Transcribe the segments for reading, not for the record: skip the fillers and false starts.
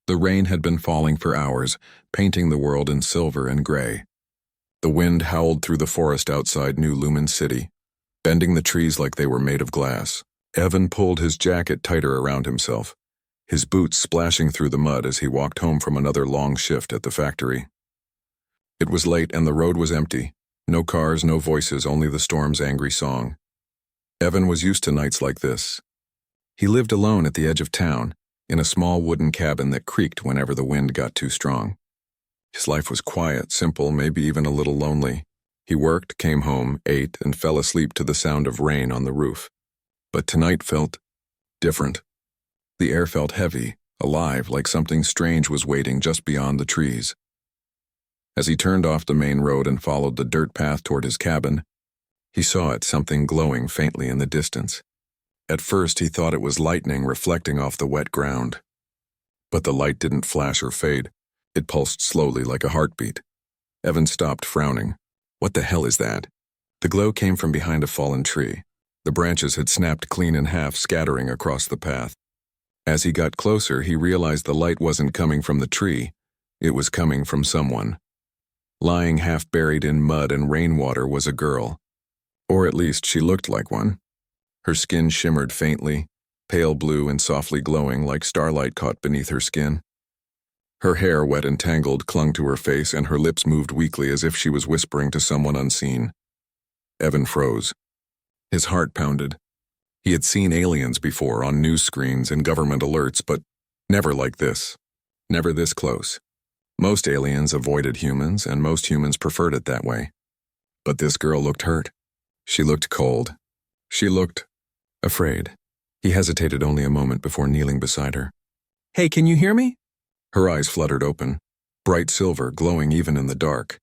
The rain had been falling for hours, painting the world in silver and gray. The wind howled through the forest outside New Lumen City, bending the trees like they were made of glass. Evan pulled his jacket tighter around himself, his boots splashing through the mud as he walked home from another long shift at the factory. It was late and the road was empty. No cars, no voices, only the storm's angry song. Evan was used to nights like this. He lived alone at the edge of town, in a small wooden cabin that creaked whenever the wind got too strong. His life was quiet, simple, maybe even a little lonely. He worked, came home, ate, and fell asleep to the sound of rain on the roof. But tonight felt different. The air felt heavy, alive, like something strange was waiting just beyond the trees. As he turned off the main road and followed the dirt path toward his cabin, he saw it, something glowing faintly in the distance. At first he thought it was lightning reflecting off the wet ground. But the light didn't flash or fade. It pulsed slowly like a heartbeat. Evan stopped, frowning. What the hell is that? The glow came from behind a fallen tree. The branches had snapped clean in half, scattering across the path. As he got closer, he realized the light wasn't coming from the tree. It was coming from someone. Lying half buried in mud and rainwater was a girl. Or at least she looked like one. Her skin shimmered faintly, pale blue and softly glowing like starlight caught beneath her skin. Her hair, wet and tangled, clung to her face, and her lips moved weakly as if she was whispering to someone unseen. Evan froze. His heart pounded. He had seen aliens before on news screens and government alerts, but never like this. Never this close. Most aliens avoided humans, and most humans preferred it that way. But this girl looked hurt. She looked cold. She looked afraid. He hesitated only a moment before kneeling beside her. Hey, can you hear me? Her eyes fluttered open, bright silver, glowing even in the dark.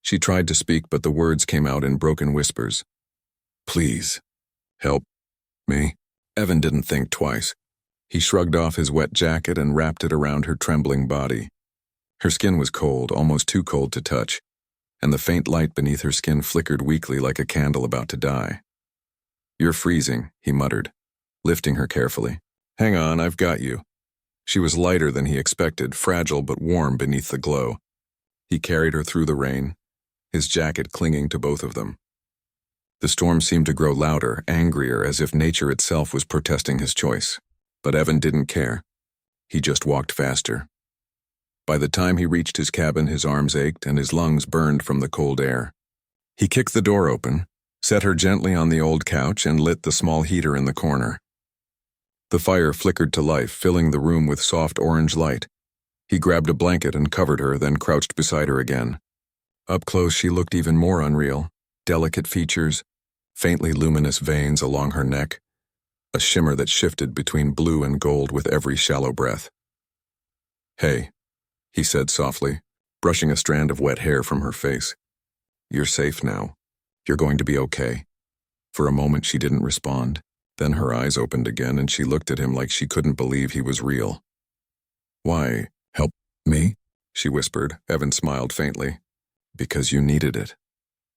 She tried to speak, but the words came out in broken whispers. Please, help me. Evan didn't think twice. He shrugged off his wet jacket and wrapped it around her trembling body. Her skin was cold, almost too cold to touch, and the faint light beneath her skin flickered weakly like a candle about to die. You're freezing, he muttered, lifting her carefully. Hang on, I've got you. She was lighter than he expected, fragile but warm beneath the glow. He carried her through the rain, his jacket clinging to both of them. The storm seemed to grow louder, angrier, as if nature itself was protesting his choice. But Evan didn't care. He just walked faster. By the time he reached his cabin, his arms ached and his lungs burned from the cold air. He kicked the door open, set her gently on the old couch, and lit the small heater in the corner. The fire flickered to life, filling the room with soft orange light. He grabbed a blanket and covered her, then crouched beside her again. Up close, she looked even more unreal. Delicate features, faintly luminous veins along her neck, a shimmer that shifted between blue and gold with every shallow breath. Hey, he said softly, brushing a strand of wet hair from her face. You're safe now. You're going to be okay. For a moment she didn't respond. Then her eyes opened again and she looked at him like she couldn't believe he was real. Why, help me? She whispered. Evan smiled faintly. Because you needed it.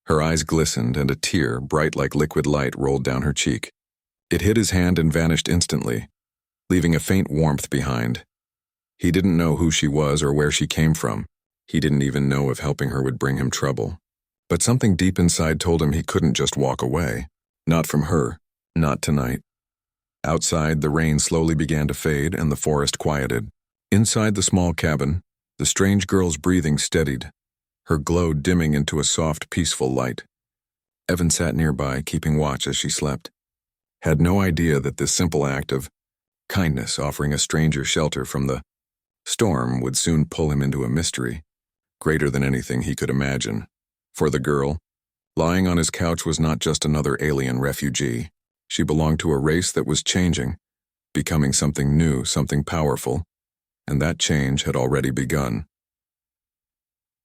Her eyes glistened and a tear, bright like liquid light, rolled down her cheek. It hit his hand and vanished instantly, leaving a faint warmth behind. He didn't know who she was or where she came from. He didn't even know if helping her would bring him trouble. But something deep inside told him he couldn't just walk away. Not from her. Not tonight. Outside, the rain slowly began to fade and the forest quieted. Inside the small cabin, the strange girl's breathing steadied, her glow dimming into a soft, peaceful light. Evan sat nearby, keeping watch as she slept. Had no idea that this simple act of kindness, offering a stranger shelter from the storm, would soon pull him into a mystery, greater than anything he could imagine. For the girl, lying on his couch was not just another alien refugee. She belonged to a race that was changing, becoming something new, something powerful, and that change had already begun.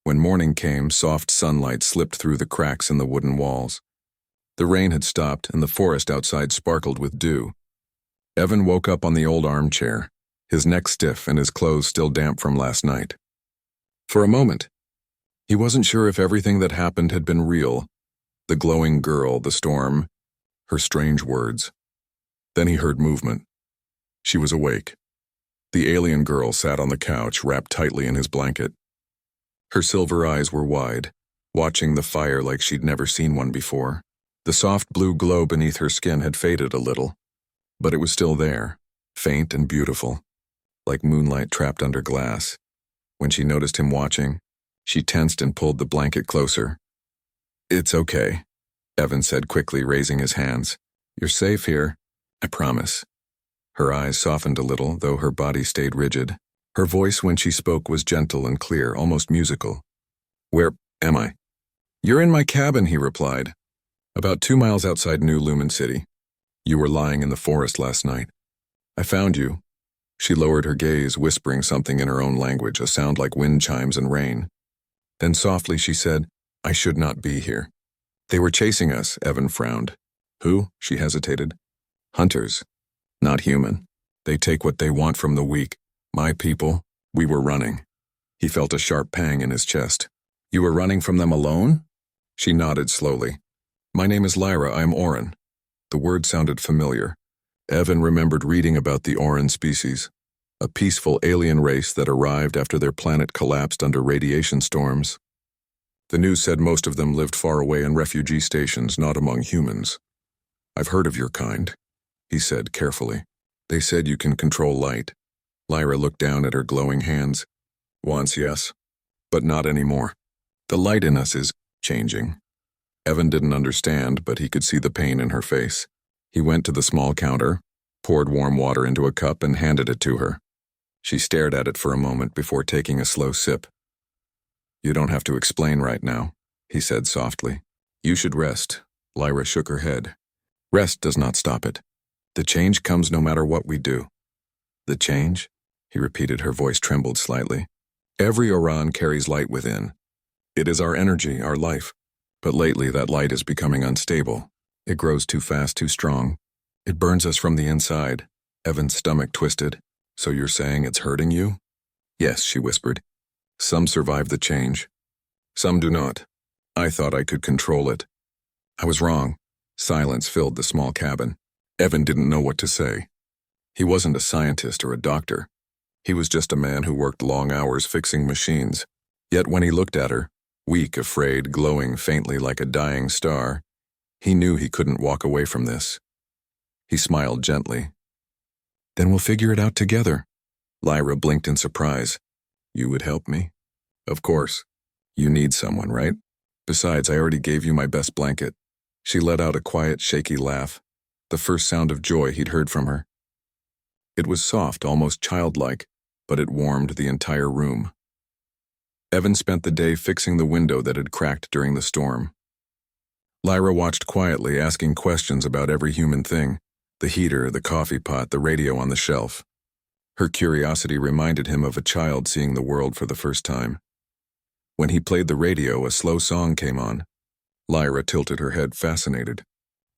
When morning came, soft sunlight slipped through the cracks in the wooden walls. The rain had stopped and the forest outside sparkled with dew. Evan woke up on the old armchair, his neck stiff and his clothes still damp from last night. For a moment, he wasn't sure if everything that happened had been real. The glowing girl, the storm, her strange words. Then he heard movement. She was awake. The alien girl sat on the couch, wrapped tightly in his blanket. Her silver eyes were wide, watching the fire like she'd never seen one before. The soft blue glow beneath her skin had faded a little, but it was still there, faint and beautiful, like moonlight trapped under glass. When she noticed him watching, she tensed and pulled the blanket closer. "It's okay," Evan said quickly, raising his hands. "You're safe here, I promise." Her eyes softened a little, though her body stayed rigid. Her voice when she spoke was gentle and clear, almost musical. "Where am I?" "You're in my cabin," he replied. "About 2 miles outside New Lumen City. You were lying in the forest last night. I found you." She lowered her gaze, whispering something in her own language, a sound like wind chimes and rain. Then softly she said, "I should not be here." "They were chasing us," Evan frowned. "Who?" She hesitated. "Hunters. Not human. They take what they want from the weak. My people, we were running." He felt a sharp pang in his chest. "You were running from them alone?" She nodded slowly. "My name is Lyra, I'm Orin." The word sounded familiar. Evan remembered reading about the Orin species, a peaceful alien race that arrived after their planet collapsed under radiation storms. The news said most of them lived far away in refugee stations, not among humans. "I've heard of your kind," he said carefully. "They said you can control light." Lyra looked down at her glowing hands. "Once, yes, but not anymore. The light in us is changing." Evan didn't understand, but he could see the pain in her face. He went to the small counter, poured warm water into a cup, and handed it to her. She stared at it for a moment before taking a slow sip. "You don't have to explain right now," he said softly. "You should rest." Lyra shook her head. "Rest does not stop it. The change comes no matter what we do." "The change?" he repeated. Her voice trembled slightly. "Every Oran carries light within. It is our energy, our life. But lately that light is becoming unstable. It grows too fast, too strong. It burns us from the inside." Evan's stomach twisted. "So you're saying it's hurting you?" "Yes," she whispered. "Some survive the change. Some do not. I thought I could control it. I was wrong." Silence filled the small cabin. Evan didn't know what to say. He wasn't a scientist or a doctor. He was just a man who worked long hours fixing machines. Yet when he looked at her, weak, afraid, glowing faintly like a dying star, he knew he couldn't walk away from this. He smiled gently. "Then we'll figure it out together." Lyra blinked in surprise. "You would help me?" "Of course. You need someone, right? Besides, I already gave you my best blanket." She let out a quiet, shaky laugh, the first sound of joy he'd heard from her. It was soft, almost childlike, but it warmed the entire room. Evan spent the day fixing the window that had cracked during the storm. Lyra watched quietly, asking questions about every human thing, the heater, the coffee pot, the radio on the shelf. Her curiosity reminded him of a child seeing the world for the first time. When he played the radio, a slow song came on. Lyra tilted her head, fascinated.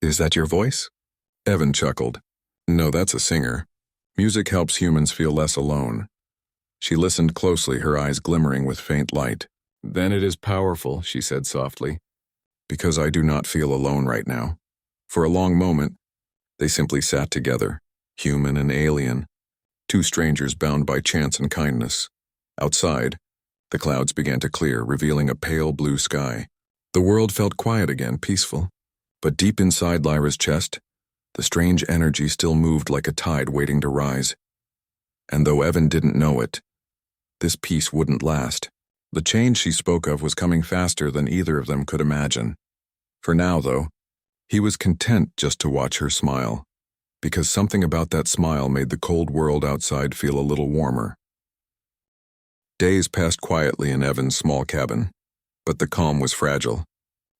"Is that your voice?" Evan chuckled. "No, that's a singer. Music helps humans feel less alone." She listened closely, her eyes glimmering with faint light. "Then it is powerful," she said softly, "because I do not feel alone right now." For a long moment, they simply sat together, human and alien, two strangers bound by chance and kindness. Outside, the clouds began to clear, revealing a pale blue sky. The world felt quiet again, peaceful. But deep inside Lyra's chest, the strange energy still moved like a tide waiting to rise. And though Evan didn't know it, this peace wouldn't last. The change she spoke of was coming faster than either of them could imagine. For now, though, he was content just to watch her smile, because something about that smile made the cold world outside feel a little warmer. Days passed quietly in Evan's small cabin, but the calm was fragile.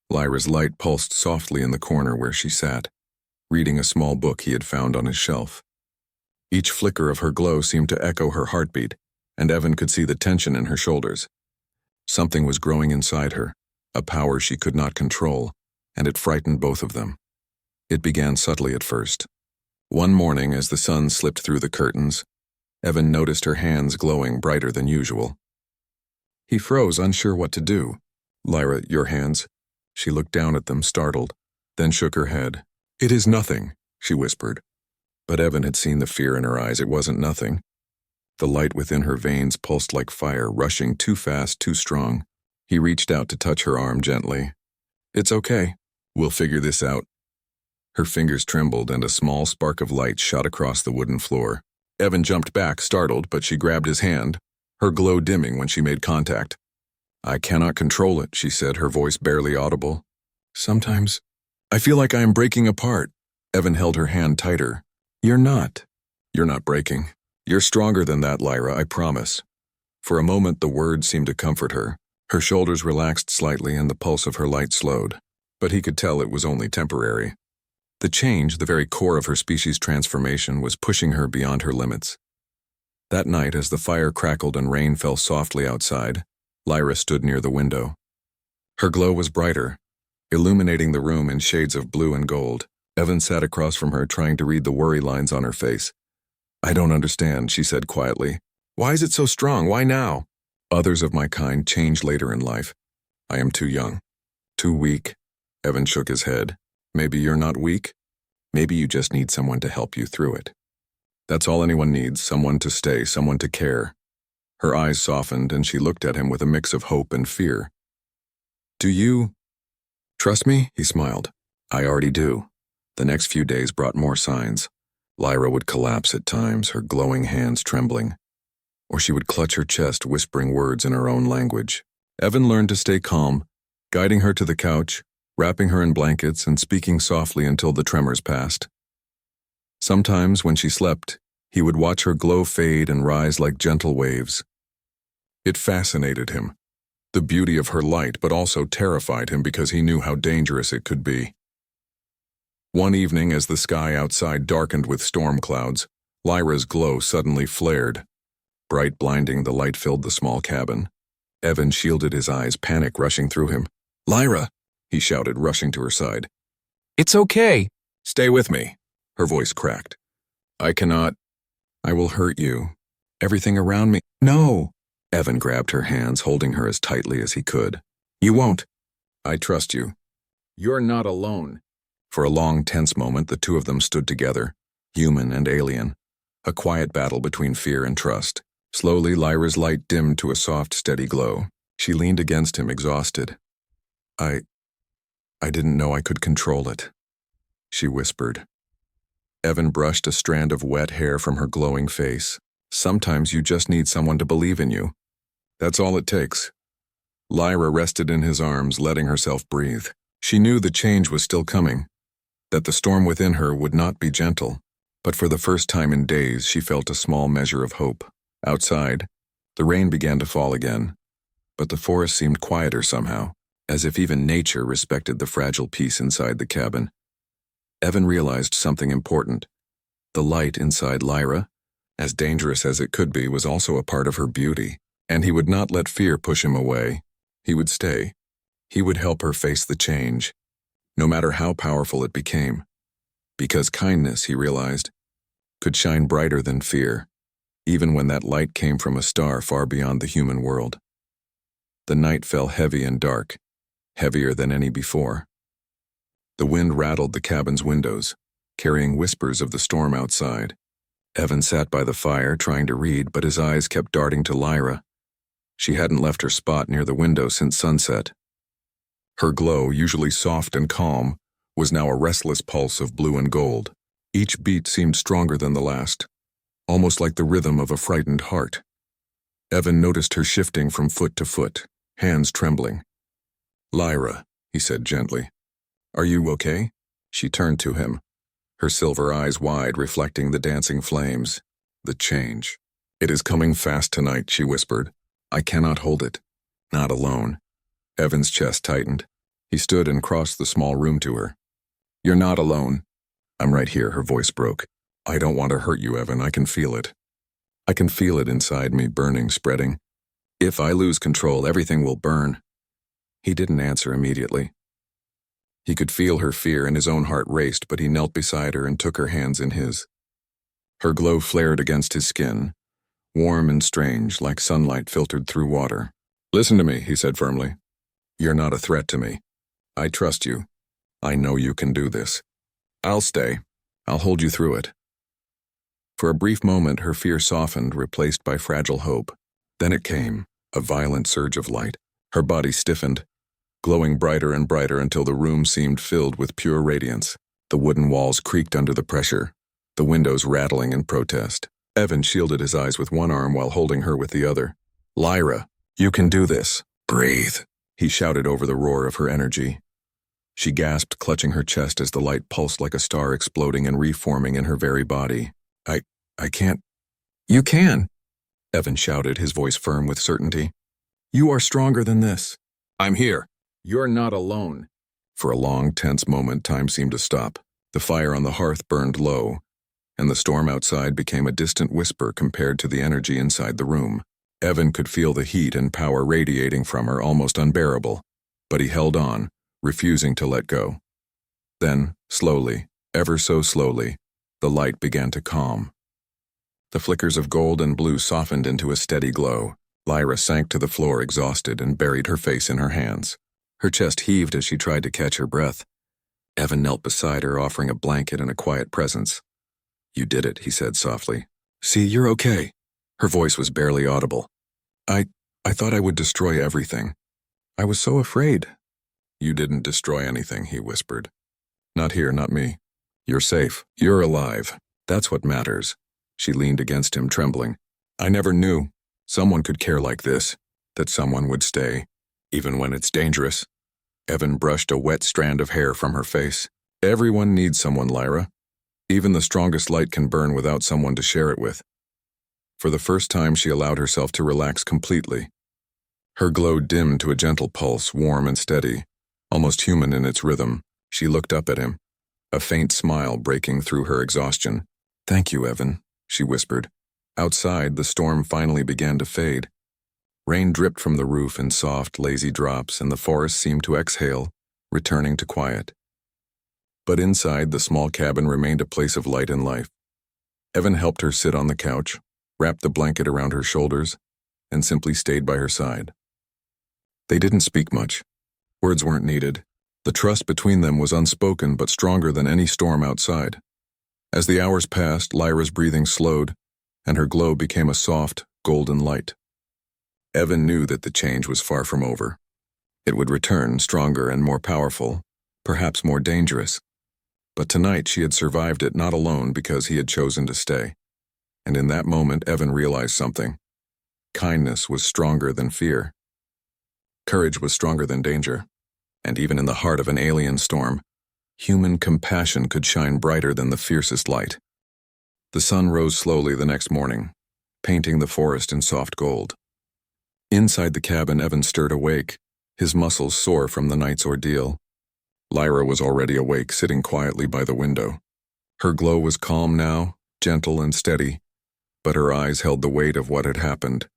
Lyra's light pulsed softly in the corner where she sat, reading a small book he had found on his shelf. Each flicker of her glow seemed to echo her heartbeat, and Evan could see the tension in her shoulders. Something was growing inside her, a power she could not control, and it frightened both of them. It began subtly at first. One morning, as the sun slipped through the curtains, Evan noticed her hands glowing brighter than usual. He froze, unsure what to do. "Lyra, your hands." She looked down at them, startled, then shook her head. "It is nothing," she whispered. But Evan had seen the fear in her eyes. It wasn't nothing. The light within her veins pulsed like fire, rushing too fast, too strong. He reached out to touch her arm gently. "It's okay. We'll figure this out." Her fingers trembled and a small spark of light shot across the wooden floor. Evan jumped back, startled, but she grabbed his hand, her glow dimming when she made contact. "I cannot control it," she said, her voice barely audible. "Sometimes I feel like I am breaking apart." Evan held her hand tighter. "You're not. You're not breaking. You're stronger than that, Lyra, I promise." For a moment, the words seemed to comfort her. Her shoulders relaxed slightly and the pulse of her light slowed. But he could tell it was only temporary. The change, the very core of her species' transformation, was pushing her beyond her limits. That night, as the fire crackled and rain fell softly outside, Lyra stood near the window. Her glow was brighter, illuminating the room in shades of blue and gold. Evan sat across from her, trying to read the worry lines on her face. "I don't understand," she said quietly. "Why is it so strong? Why now?" "Others of my kind change later in life. I am too young. Too weak." Evan shook his head. "Maybe you're not weak. Maybe you just need someone to help you through it. That's all anyone needs, someone to stay, someone to care." Her eyes softened and she looked at him with a mix of hope and fear. "Do you trust me?" He smiled. "I already do." The next few days brought more signs. Lyra would collapse at times, her glowing hands trembling. Or she would clutch her chest, whispering words in her own language. Evan learned to stay calm, guiding her to the couch, wrapping her in blankets and speaking softly until the tremors passed. Sometimes, when she slept, he would watch her glow fade and rise like gentle waves. It fascinated him, the beauty of her light, but also terrified him because he knew how dangerous it could be. One evening, as the sky outside darkened with storm clouds, Lyra's glow suddenly flared. Bright, blinding, the light filled the small cabin. Evan shielded his eyes, panic rushing through him. "Lyra!" he shouted, rushing to her side. "It's okay. Stay with me." Her voice cracked. "I cannot. I will hurt you. Everything around me—" "No!" Evan grabbed her hands, holding her as tightly as he could. "You won't. I trust you. You're not alone." For a long, tense moment, the two of them stood together, human and alien, a quiet battle between fear and trust. Slowly, Lyra's light dimmed to a soft, steady glow. She leaned against him, exhausted. I didn't know I could control it," she whispered. Evan brushed a strand of wet hair from her glowing face. "Sometimes you just need someone to believe in you. That's all it takes." Lyra rested in his arms, letting herself breathe. She knew the change was still coming, that the storm within her would not be gentle, but for the first time in days she felt a small measure of hope. Outside, the rain began to fall again, but the forest seemed quieter somehow, as if even nature respected the fragile peace inside the cabin. Evan realized something important. The light inside Lyra, as dangerous as it could be, was also a part of her beauty, and he would not let fear push him away. He would stay. He would help her face the change, no matter how powerful it became. Because kindness, he realized, could shine brighter than fear, even when that light came from a star far beyond the human world. The night fell heavy and dark, heavier than any before. The wind rattled the cabin's windows, carrying whispers of the storm outside. Evan sat by the fire, trying to read, but his eyes kept darting to Lyra. She hadn't left her spot near the window since sunset. Her glow, usually soft and calm, was now a restless pulse of blue and gold. Each beat seemed stronger than the last, almost like the rhythm of a frightened heart. Evan noticed her shifting from foot to foot, hands trembling. "Lyra," he said gently. "Are you okay?" She turned to him, her silver eyes wide, reflecting the dancing flames. "The change. It is coming fast tonight," she whispered. "I cannot hold it. Not alone." Evan's chest tightened. He stood and crossed the small room to her. "You're not alone." "I'm right here," her voice broke. "I don't want to hurt you, Evan. I can feel it. I can feel it inside me, burning, spreading. If I lose control, everything will burn." He didn't answer immediately. He could feel her fear and his own heart raced, but he knelt beside her and took her hands in his. Her glow flared against his skin, warm and strange, like sunlight filtered through water. "Listen to me," he said firmly. "You're not a threat to me. I trust you. I know you can do this. I'll stay. I'll hold you through it." For a brief moment, her fear softened, replaced by fragile hope. Then it came, a violent surge of light. Her body stiffened, glowing brighter and brighter until the room seemed filled with pure radiance. The wooden walls creaked under the pressure, the windows rattling in protest. Evan shielded his eyes with one arm while holding her with the other. "Lyra, you can do this. Breathe," he shouted over the roar of her energy. She gasped, clutching her chest as the light pulsed like a star, exploding and reforming in her very body. I can't." "You can," Evan shouted, his voice firm with certainty. "You are stronger than this." "I'm here. You're not alone." For a long, tense moment, time seemed to stop. The fire on the hearth burned low, and the storm outside became a distant whisper compared to the energy inside the room. Evan could feel the heat and power radiating from her, almost unbearable, but he held on, refusing to let go. Then, slowly, ever so slowly, the light began to calm. The flickers of gold and blue softened into a steady glow. Lyra sank to the floor exhausted and buried her face in her hands. Her chest heaved as she tried to catch her breath. Evan knelt beside her, offering a blanket and a quiet presence. "You did it," he said softly. "See, you're okay." Her voice was barely audible. I thought I would destroy everything. I was so afraid." "You didn't destroy anything," he whispered. "Not here, not me. You're safe. You're alive. That's what matters." She leaned against him, trembling. "I never knew someone could care like this, that someone would stay, even when it's dangerous." Evan brushed a wet strand of hair from her face. "Everyone needs someone, Lyra. Even the strongest light can burn without someone to share it with." For the first time, she allowed herself to relax completely. Her glow dimmed to a gentle pulse, warm and steady, almost human in its rhythm. She looked up at him, a faint smile breaking through her exhaustion. "Thank you, Evan," she whispered. Outside, the storm finally began to fade. Rain dripped from the roof in soft, lazy drops, and the forest seemed to exhale, returning to quiet. But inside, the small cabin remained a place of light and life. Evan helped her sit on the couch, wrapped the blanket around her shoulders, and simply stayed by her side. They didn't speak much. Words weren't needed. The trust between them was unspoken but stronger than any storm outside. As the hours passed, Lyra's breathing slowed, and her glow became a soft, golden light. Evan knew that the change was far from over. It would return, stronger and more powerful, perhaps more dangerous. But tonight she had survived it not alone because he had chosen to stay. And in that moment, Evan realized something. Kindness was stronger than fear. Courage was stronger than danger. And even in the heart of an alien storm, human compassion could shine brighter than the fiercest light. The sun rose slowly the next morning, painting the forest in soft gold. Inside the cabin, Evan stirred awake, his muscles sore from the night's ordeal. Lyra was already awake, sitting quietly by the window. Her glow was calm now, gentle and steady, but her eyes held the weight of what had happened.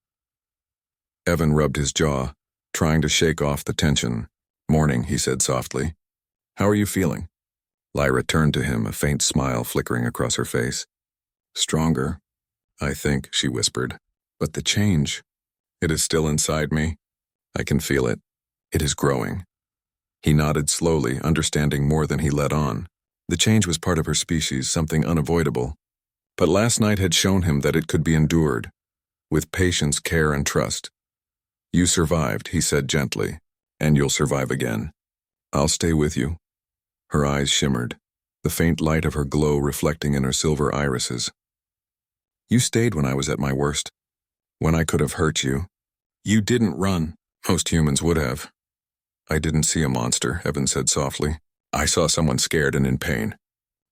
Evan rubbed his jaw, trying to shake off the tension. "Morning," he said softly. "How are you feeling?" Lyra turned to him, a faint smile flickering across her face. "Stronger, I think," she whispered. "But the change, it is still inside me. I can feel it. It is growing." He nodded slowly, understanding more than he let on. The change was part of her species, something unavoidable. But last night had shown him that it could be endured, with patience, care, and trust. "You survived," he said gently, "and you'll survive again. I'll stay with you." Her eyes shimmered, the faint light of her glow reflecting in her silver irises. "You stayed when I was at my worst, when I could have hurt you. You didn't run. Most humans would have." "I didn't see a monster," Evan said softly. "I saw someone scared and in pain.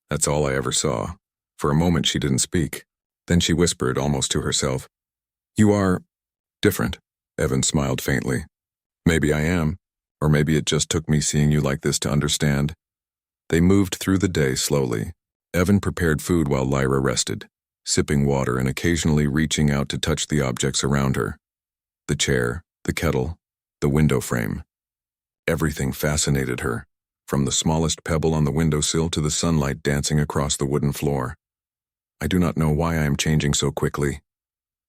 That's all I ever saw." For a moment she didn't speak. Then she whispered, almost to herself, "You are different." Evan smiled faintly. "Maybe I am, or maybe it just took me seeing you like this to understand." They moved through the day slowly. Evan prepared food while Lyra rested, sipping water and occasionally reaching out to touch the objects around her. The chair, the kettle, the window frame. Everything fascinated her, from the smallest pebble on the windowsill to the sunlight dancing across the wooden floor. "I do not know why I am changing so quickly,"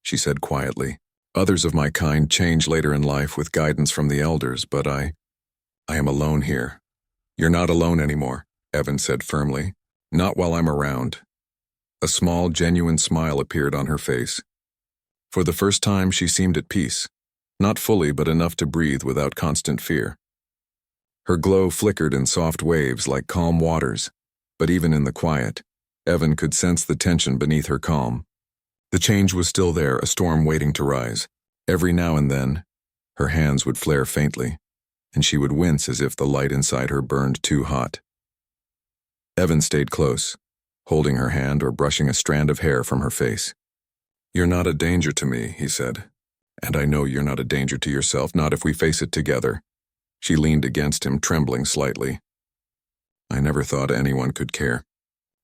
she said quietly. "Others of my kind change later in life with guidance from the elders, but I am alone here." "You're not alone anymore," Evan said firmly. "Not while I'm around." A small, genuine smile appeared on her face. For the first time, she seemed at peace, not fully but enough to breathe without constant fear. Her glow flickered in soft waves like calm waters, but even in the quiet, Evan could sense the tension beneath her calm. The change was still there, a storm waiting to rise. Every now and then, her hands would flare faintly, and she would wince as if the light inside her burned too hot. Evan stayed close, holding her hand or brushing a strand of hair from her face. "You're not a danger to me," he said. "And I know you're not a danger to yourself, not if we face it together." She leaned against him, trembling slightly. "I never thought anyone could care.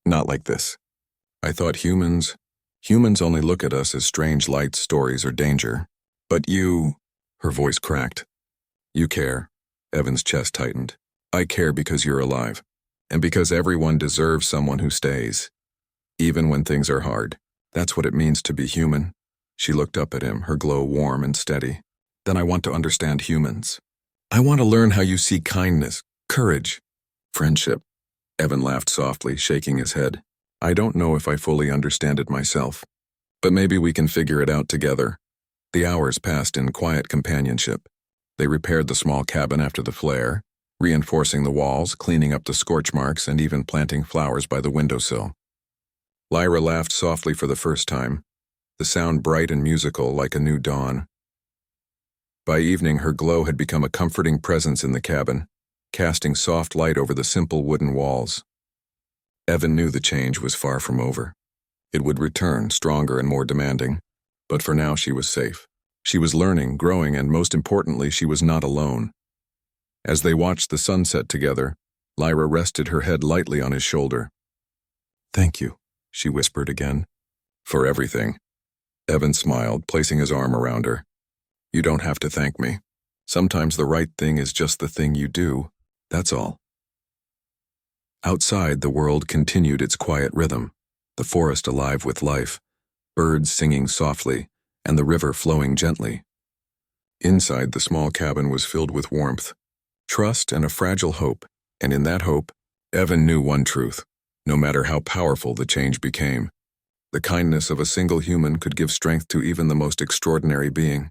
Not like this. I thought humans only look at us as strange lights, stories, or danger. But you," her voice cracked. "You care." Evan's chest tightened. "I care because you're alive, and because everyone deserves someone who stays, even when things are hard. That's what it means to be human." She looked up at him, her glow warm and steady. "Then I want to understand humans. I want to learn how you see kindness, courage, friendship." Evan laughed softly, shaking his head. "I don't know if I fully understand it myself, but maybe we can figure it out together." The hours passed in quiet companionship. They repaired the small cabin after the flare, reinforcing the walls, cleaning up the scorch marks, and even planting flowers by the windowsill. Lyra laughed softly for the first time, the sound bright and musical like a new dawn. By evening, her glow had become a comforting presence in the cabin, casting soft light over the simple wooden walls. Evan knew the change was far from over. It would return, stronger and more demanding, but for now she was safe. She was learning, growing, and most importantly, she was not alone. As they watched the sunset together, Lyra rested her head lightly on his shoulder. "Thank you," she whispered again. "For everything." Evan smiled, placing his arm around her. "You don't have to thank me. Sometimes the right thing is just the thing you do, that's all." Outside, the world continued its quiet rhythm, the forest alive with life, birds singing softly, and the river flowing gently. Inside, the small cabin was filled with warmth, trust, and a fragile hope, and in that hope, Evan knew one truth: no matter how powerful the change became, the kindness of a single human could give strength to even the most extraordinary being.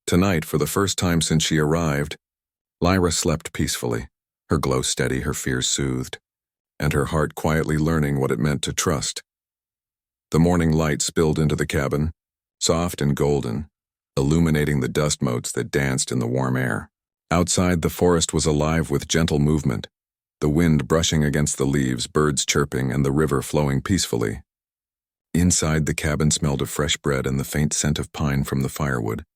Tonight, for the first time since she arrived, Lyra slept peacefully, her glow steady, her fears soothed, and her heart quietly learning what it meant to trust. The morning light spilled into the cabin, soft and golden, illuminating the dust motes that danced in the warm air. Outside, the forest was alive with gentle movement, the wind brushing against the leaves, birds chirping, and the river flowing peacefully. Inside, the cabin smelled of fresh bread and the faint scent of pine from the firewood.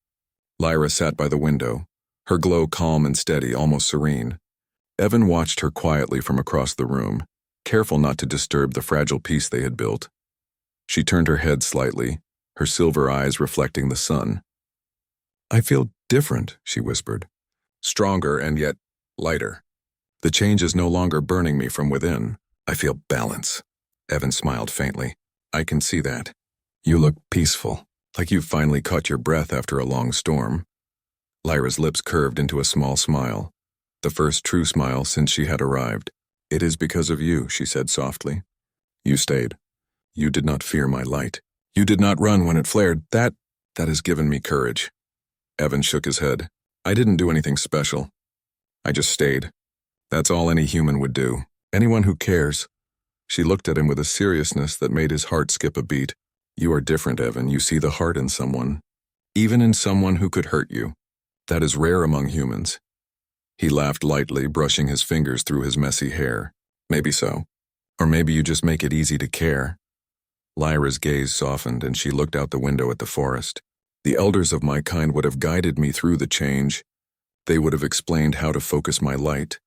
Lyra sat by the window, her glow calm and steady, almost serene. Evan watched her quietly from across the room, careful not to disturb the fragile peace they had built. She turned her head slightly, her silver eyes reflecting the sun. "I feel different," she whispered. "Stronger and yet lighter. The change is no longer burning me from within. I feel balance." Evan smiled faintly. "I can see that. You look peaceful, like you've finally caught your breath after a long storm." Lyra's lips curved into a small smile, the first true smile since she had arrived. "It is because of you," she said softly. "You stayed. You did not fear my light. You did not run when it flared. That has given me courage." Evan shook his head. "I didn't do anything special. I just stayed. That's all any human would do. Anyone who cares." She looked at him with a seriousness that made his heart skip a beat. "You are different, Evan. You see the heart in someone, even in someone who could hurt you. That is rare among humans." He laughed lightly, brushing his fingers through his messy hair. "Maybe so. Or maybe you just make it easy to care." Lyra's gaze softened, and she looked out the window at the forest. "The elders of my kind would have guided me through the change. They would have explained how to focus my light,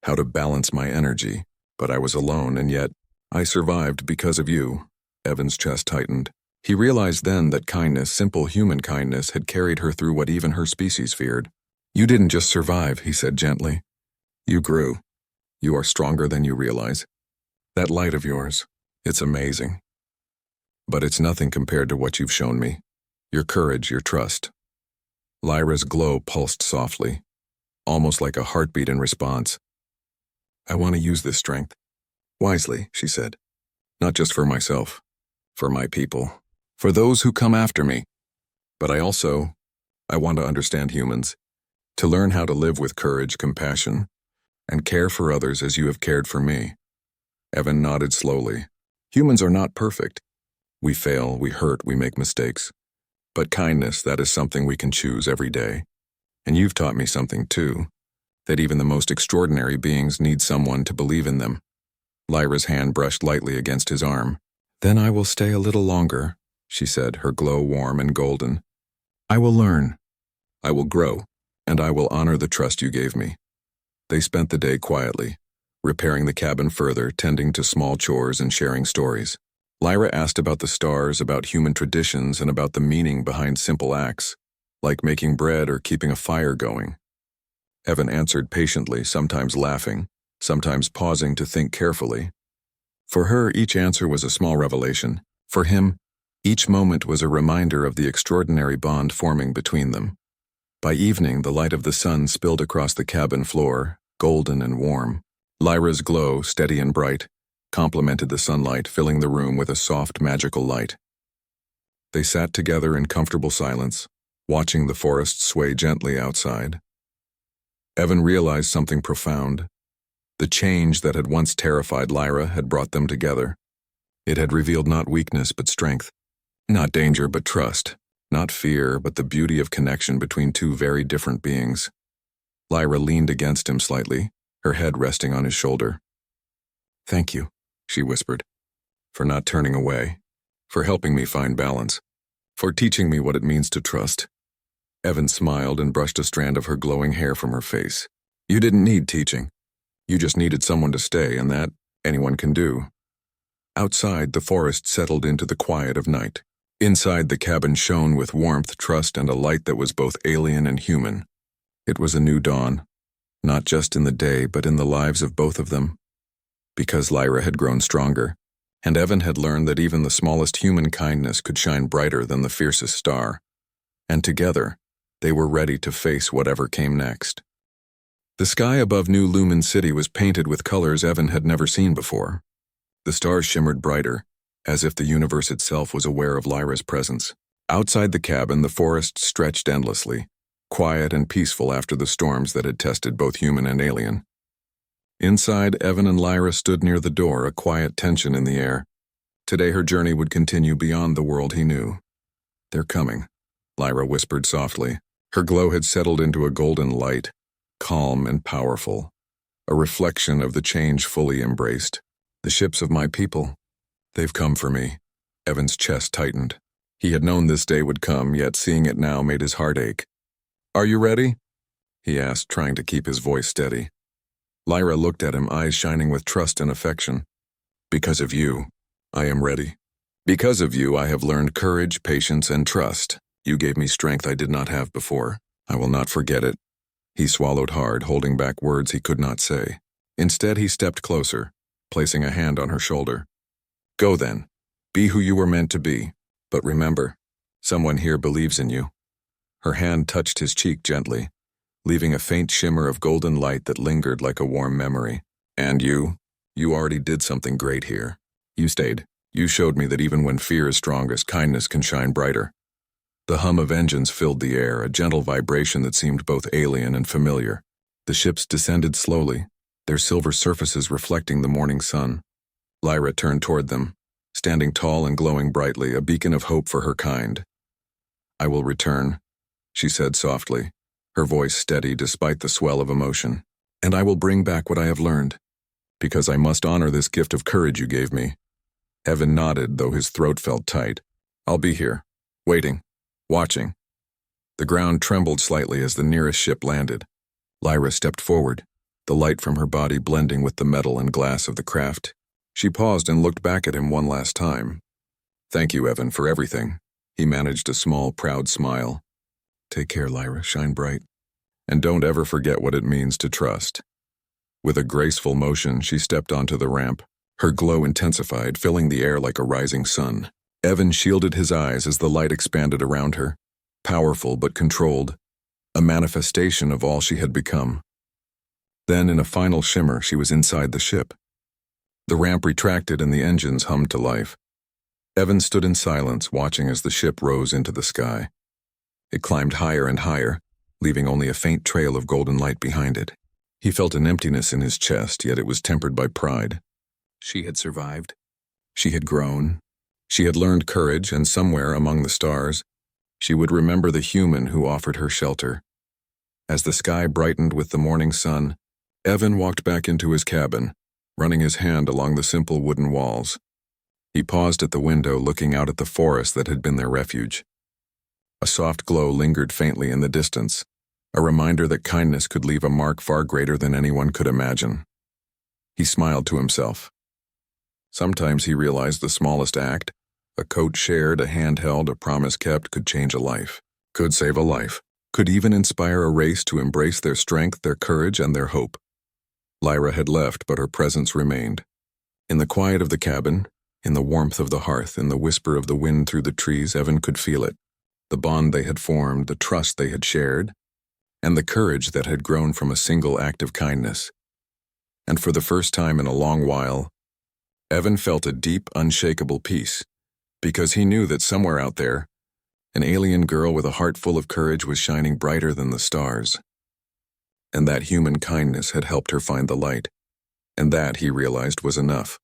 how to balance my energy. But I was alone, and yet I survived because of you." Evan's chest tightened. He realized then that kindness, simple human kindness, had carried her through what even her species feared. "You didn't just survive," he said gently. "You grew. You are stronger than you realize. That light of yours, it's amazing. But it's nothing compared to what you've shown me. Your courage, your trust." Lyra's glow pulsed softly, almost like a heartbeat in response. "I want to use this strength wisely," she said. Not just for myself, for my people, for those who come after me. But I want to understand humans, to learn how to live with courage, compassion, and care for others as you have cared for me. Evan nodded slowly. Humans are not perfect. We fail, we hurt, we make mistakes. But kindness, that is something we can choose every day. And you've taught me something too, that even the most extraordinary beings need someone to believe in them. Lyra's hand brushed lightly against his arm. Then I will stay a little longer, she said, her glow warm and golden. I will learn. I will grow, and I will honor the trust you gave me. They spent the day quietly, repairing the cabin further, tending to small chores and sharing stories. Lyra asked about the stars, about human traditions, and about the meaning behind simple acts, like making bread or keeping a fire going. Evan answered patiently, sometimes laughing, sometimes pausing to think carefully. For her, each answer was a small revelation. For him, each moment was a reminder of the extraordinary bond forming between them. By evening, the light of the sun spilled across the cabin floor, golden and warm. Lyra's glow, steady and bright, complemented the sunlight, filling the room with a soft, magical light. They sat together in comfortable silence, watching the forest sway gently outside. Evan realized something profound. The change that had once terrified Lyra had brought them together. It had revealed not weakness but strength, not danger but trust, not fear but the beauty of connection between two very different beings. Lyra leaned against him slightly, her head resting on his shoulder. Thank you, she whispered, for not turning away, for helping me find balance, for teaching me what it means to trust. Evan smiled and brushed a strand of her glowing hair from her face. You didn't need teaching. You just needed someone to stay, and that anyone can do. Outside, the forest settled into the quiet of night. Inside, the cabin shone with warmth, trust, and a light that was both alien and human. It was a new dawn, not just in the day, but in the lives of both of them. Because Lyra had grown stronger, and Evan had learned that even the smallest human kindness could shine brighter than the fiercest star. And together, they were ready to face whatever came next. The sky above New Lumen City was painted with colors Evan had never seen before. The stars shimmered brighter, as if the universe itself was aware of Lyra's presence. Outside the cabin, the forest stretched endlessly, quiet and peaceful after the storms that had tested both human and alien. Inside, Evan and Lyra stood near the door, a quiet tension in the air. Today her journey would continue beyond the world he knew. They're coming, Lyra whispered softly. Her glow had settled into a golden light, calm and powerful, a reflection of the change fully embraced. The ships of my people, they've come for me. Evan's chest tightened. He had known this day would come, yet seeing it now made his heart ache. Are you ready? He asked, trying to keep his voice steady. Lyra looked at him, eyes shining with trust and affection. Because of you, I am ready. Because of you, I have learned courage, patience, and trust. You gave me strength I did not have before. I will not forget it. He swallowed hard, holding back words he could not say. Instead, he stepped closer, placing a hand on her shoulder. Go then. Be who you were meant to be. But remember, someone here believes in you. Her hand touched his cheek gently, leaving a faint shimmer of golden light that lingered like a warm memory. And you already did something great here. You stayed. You showed me that even when fear is strongest, kindness can shine brighter. The hum of engines filled the air, a gentle vibration that seemed both alien and familiar. The ships descended slowly, their silver surfaces reflecting the morning sun. Lyra turned toward them, standing tall and glowing brightly, a beacon of hope for her kind. I will return, she said softly, her voice steady despite the swell of emotion. And I will bring back what I have learned, because I must honor this gift of courage you gave me. Evan nodded, though his throat felt tight. I'll be here, waiting. Watching. The ground trembled slightly as the nearest ship landed. Lyra stepped forward, the light from her body blending with the metal and glass of the craft. She paused and looked back at him one last time. Thank you, Evan, for everything. He managed a small, proud smile. Take care, Lyra, shine bright. And don't ever forget what it means to trust. With a graceful motion, she stepped onto the ramp. Her glow intensified, filling the air like a rising sun. Evan shielded his eyes as the light expanded around her, powerful but controlled, a manifestation of all she had become. Then, in a final shimmer, she was inside the ship. The ramp retracted and the engines hummed to life. Evan stood in silence, watching as the ship rose into the sky. It climbed higher and higher, leaving only a faint trail of golden light behind it. He felt an emptiness in his chest, yet it was tempered by pride. She had survived. She had grown. She had learned courage, and somewhere among the stars, she would remember the human who offered her shelter. As the sky brightened with the morning sun, Evan walked back into his cabin, running his hand along the simple wooden walls. He paused at the window, looking out at the forest that had been their refuge. A soft glow lingered faintly in the distance, a reminder that kindness could leave a mark far greater than anyone could imagine. He smiled to himself. Sometimes he realized the smallest act, a coat shared, a hand held, a promise kept, could change a life, could save a life, could even inspire a race to embrace their strength, their courage, and their hope. Lyra had left, but her presence remained. In the quiet of the cabin, in the warmth of the hearth, in the whisper of the wind through the trees, Evan could feel it. The bond they had formed, the trust they had shared, and the courage that had grown from a single act of kindness. And for the first time in a long while, Evan felt a deep, unshakable peace, because he knew that somewhere out there, an alien girl with a heart full of courage was shining brighter than the stars. And that human kindness had helped her find the light, and that, he realized, was enough.